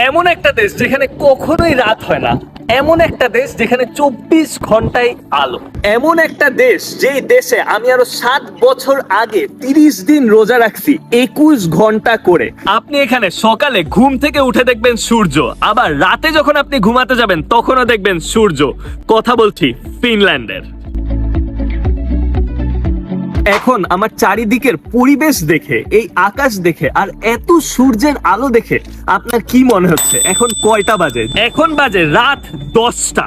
এমন একটা দেশ যেখানে কখনোই রাত হয় না, এমন একটা দেশ যেখানে 24 ঘন্টায় আলো, এমন একটা দেশ যেই দেশে আমি আরো 7 বছর আগে 30 দিন রোজা রাখছি 21 ঘন্টা করে। আপনি এখানে সকালে ঘুম থেকে উঠে দেখবেন সূর্য, আবার রাতে যখন আপনি ঘুমাতে যাবেন তখনও দেখবেন সূর্য। কথা বলছি ফিনল্যান্ডের। এখন আমার চারিদিকের পরিবেশ দেখে, এই আকাশ দেখে আর এত সূর্যের আলো দেখে আপনার কি মনে হচ্ছে এখন কয়টা বাজে? এখন বাজে রাত 10টা।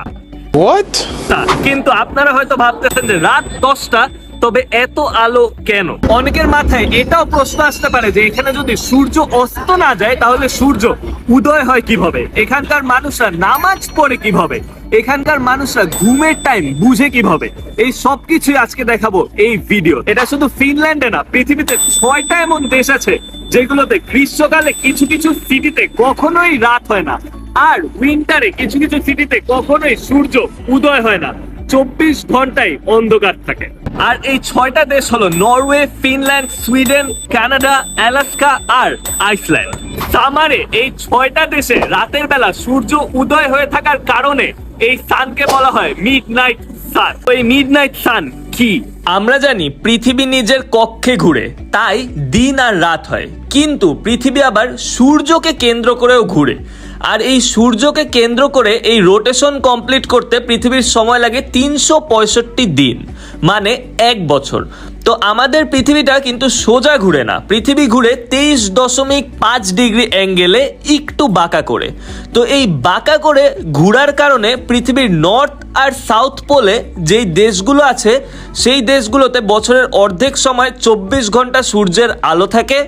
কিন্তু আপনারা হয়তো ভাবতেছেন যে রাত 10টা, তবে এত আলো কেন? অনেকের মাথায় এটাও প্রশ্ন আসতে পারে যে এখানে যদি সূর্য অস্ত না যায় তাহলে সূর্য উদয় হয় কিভাবে? এখানকার মানুষরা নামাজ পড়ে কিভাবে? এখানকার মানুষরা ঘুমের টাইম বুঝে কিভাবে? এই সবকিছুই আজকে দেখাবো এই ভিডিও। এটা শুধু ফিনল্যান্ডে না, পৃথিবীতে 6টা এমন দেশ আছে যেগুলোতে গ্রীষ্মকালে কিছু কিছু সিটিতে কখনোই রাত হয় না, আর উইন্টারে কিছু কিছু সিটিতে কখনোই সূর্য উদয় হয় না, 24 ঘন্টায় অন্ধকার থাকে। আর এই 6টা দেশ হলো Norway, Finland, Sweden, Canada, Alaska আর আইসল্যান্ড। সামারে এই 6টা দেশে রাতের বেলা সূর্য উদয় হয়ে থাকার কারণে এই সানকে বলা হয় মিডনাইট সান। এই মিডনাইট সান কি? আমরা জানি পৃথিবী নিজের কক্ষে ঘুরে, তাই দিন আর রাত হয়, কিন্তু পৃথিবী আবার সূর্যকে কেন্দ্র করেও ঘুরে। আর এই সূর্যকে কেন্দ্র করে এই রোটেশন কমপ্লিট করতে পৃথিবীর সময় লাগে 365 দিন, মানে 1 বছর। তো আমাদের পৃথিবীটা কিন্তু সোজা ঘুরে না, পৃথিবী ঘুরে 23.5 ডিগ্রি অ্যাঙ্গেলে একটু বাঁকা করে। তো এই বাঁকা করে ঘুরার কারণে পৃথিবীর নর্থ আর সাউথ পোলে যেই দেশগুলো আছে সেই দেশগুলোতে বছরের অর্ধেক সময় 24 ঘন্টা সূর্যের আলো থাকে,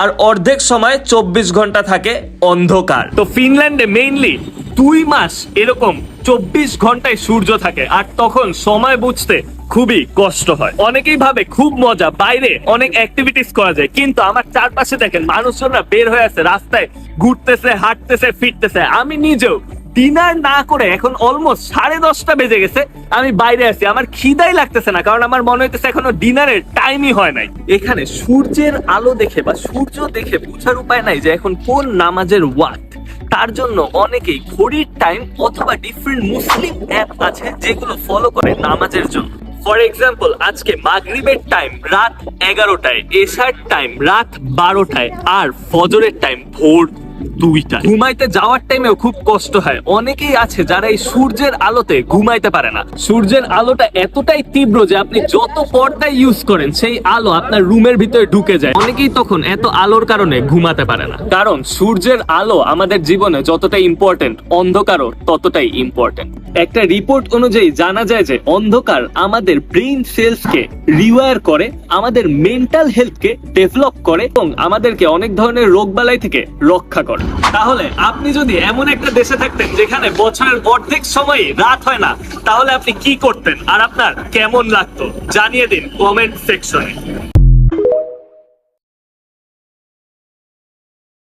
আর অর্ধেক সময় 24 ঘন্টা থাকে অন্ধকার। তো ফিনল্যান্ডে মেইনলি 2 মাস এরকম 24 ঘন্টায় সূর্য থাকে, আর তখন সময় বুঝতে খুবই কষ্ট হয়। অনেকেই ভাবে খুব মজা, বাইরে অনেক অ্যাক্টিভিটিস করা যায়, কিন্তু আমার চারপাশে দেখেন মানুষজনরা বের হয়ে আছে, রাস্তায় ঘুরতেছে, হাঁটতেছে, ফিরতেছে। আমি নিজেও ডিনার না করে এখন অলমোস্ট 10:30 বেজে গেছে, আমি বাইরে আছি, আমার খিদাই লাগতেছে না, কারণ আমার মনে হইতেছে এখনো ডিনারের টাইমই হয় নাই। এখানে সূর্যের আলো দেখে বা সূর্য দেখে বোঝার উপায় নাই যে এখন কোন নামাজের ওয়াক্ত। তার জন্য অনেকেই ঘড়ির টাইম অথবা ডিফারেন্ট মুসলিম অ্যাপ আছে যেগুলো ফলো করে নামাজের জন্য। ফর এক্সাম্পল, আজকে মাগরিবের টাইম রাত 11টায়, এশার টাইম রাত 12টায়, আর ফজরের টাইম ভোর 2টায়। ঘুমাইতে যাওয়ার টাইমেও খুব কষ্ট হয়। অনেকেই আছে যারা এই সূর্যের আলোতে ঘুমাইতে পারে না। সূর্যের আলোটা এতটাই তীব্র যে আপনি যত পর্দা ইউজ করেন সেই আলো আপনার রুমের ভিতরে ঢুকে যায়। অনেকেই তখন এত আলোর কারণে ঘুমাতে পারে না। কারণ সূর্যের আলো আমাদের জীবনে যতটাই ইম্পর্টেন্ট, অন্ধকারও ততটাই ইম্পর্টেন্ট। একটা রিপোর্ট অনুযায়ী জানা যায় যে অন্ধকার আমাদের ব্রেইন সেলসকে রিওয়ার করে, আমাদের মেন্টাল হেলথকে ডেভেলপ করে এবং আমাদেরকে অনেক ধরনের রোগবালাই থেকে রক্ষা করে। তাহলে আপনি যদি এমন একটা দেশে থাকতেন যেখানে বছরের অর্ধেক সময়ই রাত হয় না, তাহলে আপনি কি করতেন আর আপনার কেমন লাগতো? জানিয়ে দিন কমেন্ট সেকশনে।